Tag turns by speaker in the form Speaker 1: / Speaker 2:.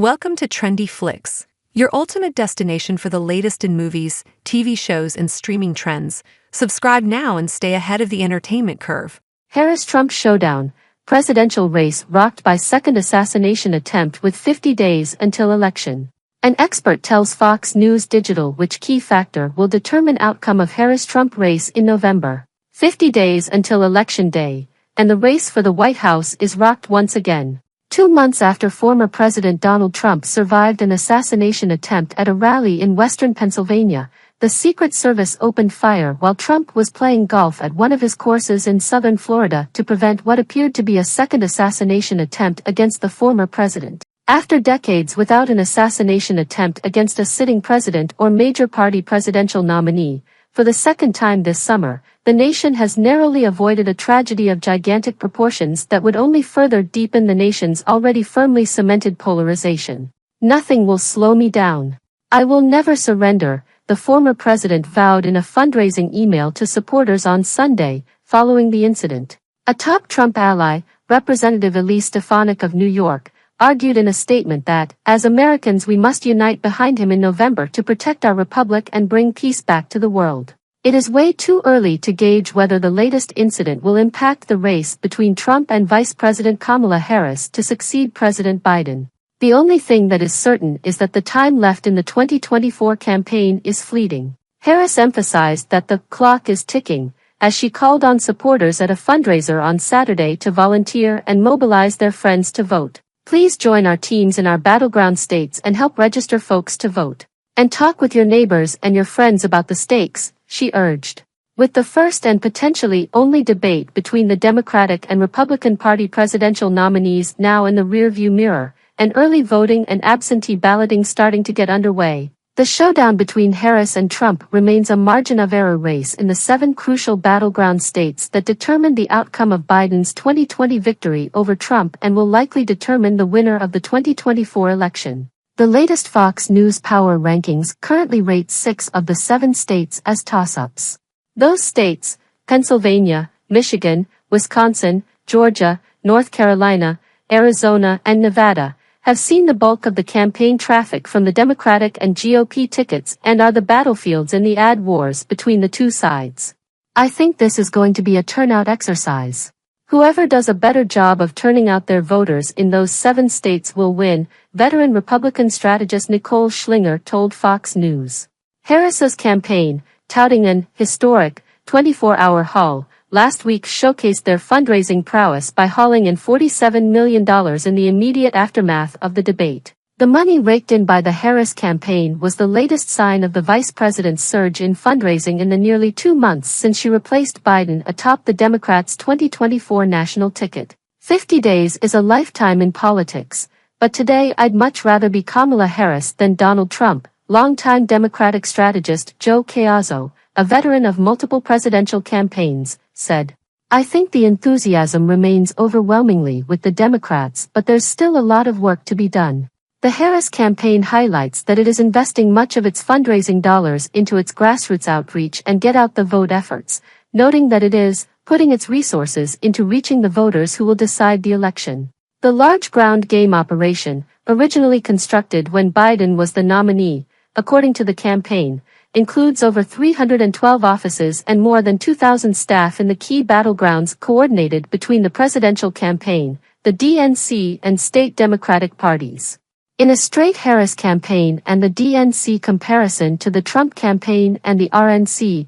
Speaker 1: Welcome to Trendy Flicks, your ultimate destination for the latest in movies, TV shows, and streaming trends. Subscribe now and stay ahead of the entertainment curve.
Speaker 2: Harris-Trump showdown, presidential race rocked by second assassination attempt with 50 days until election. An expert tells Fox News Digital which key factor will determine outcome of Harris-Trump race in November. 50 days until election day, and the race for the White House is rocked once again. 2 months after former President Donald Trump survived an assassination attempt at a rally in western Pennsylvania, the Secret Service opened fire while Trump was playing golf at one of his courses in southern Florida to prevent what appeared to be a second assassination attempt against the former president. After decades without an assassination attempt against a sitting president or major party presidential nominee, for the second time this summer, the nation has narrowly avoided a tragedy of gigantic proportions that would only further deepen the nation's already firmly cemented polarization. Nothing will slow me down. I will never surrender, the former president vowed in a fundraising email to supporters on Sunday, following the incident. A top Trump ally, Representative Elise Stefanik of New York, argued in a statement that, as Americans, we must unite behind him in November to protect our republic and bring peace back to the world. It is way too early to gauge whether the latest incident will impact the race between Trump and Vice President Kamala Harris to succeed President Biden. The only thing that is certain is that the time left in the 2024 campaign is fleeting. Harris emphasized that the clock is ticking, as she called on supporters at a fundraiser on Saturday to volunteer and mobilize their friends to vote. Please join our teams in our battleground states and help register folks to vote. And talk with your neighbors and your friends about the stakes, she urged. With the first and potentially only debate between the Democratic and Republican Party presidential nominees now in the rearview mirror, and early voting and absentee balloting starting to get underway, the showdown between Harris and Trump remains a margin of error race in the 7 crucial battleground states that determine the outcome of Biden's 2020 victory over Trump and will likely determine the winner of the 2024 election. The latest Fox News Power Rankings currently rate 6 of the 7 states as toss-ups. Those states, Pennsylvania, Michigan, Wisconsin, Georgia, North Carolina, Arizona, and Nevada, have seen the bulk of the campaign traffic from the Democratic and GOP tickets and are the battlefields in the ad wars between the two sides. I think this is going to be a turnout exercise. Whoever does a better job of turning out their voters in those 7 states will win, veteran Republican strategist Nicole Schlinger told Fox News. Harris's campaign, touting an historic 24-hour haul, last week showcased their fundraising prowess by hauling in $47 million in the immediate aftermath of the debate. The money raked in by the Harris campaign was the latest sign of the vice president's surge in fundraising in the nearly 2 months since she replaced Biden atop the Democrats' 2024 national ticket. 50 days is a lifetime in politics, but today I'd much rather be Kamala Harris than Donald Trump, longtime Democratic strategist Joe Caiazzo, a veteran of multiple presidential campaigns, said. I think the enthusiasm remains overwhelmingly with the Democrats, but there's still a lot of work to be done. The Harris campaign highlights that it is investing much of its fundraising dollars into its grassroots outreach and get-out-the-vote efforts, noting that it is putting its resources into reaching the voters who will decide the election. The large ground game operation, originally constructed when Biden was the nominee, according to the campaign, includes over 312 offices and more than 2,000 staff in the key battlegrounds coordinated between the presidential campaign, the DNC, and state Democratic parties. In a straight Harris campaign and the DNC comparison to the Trump campaign and the RNC,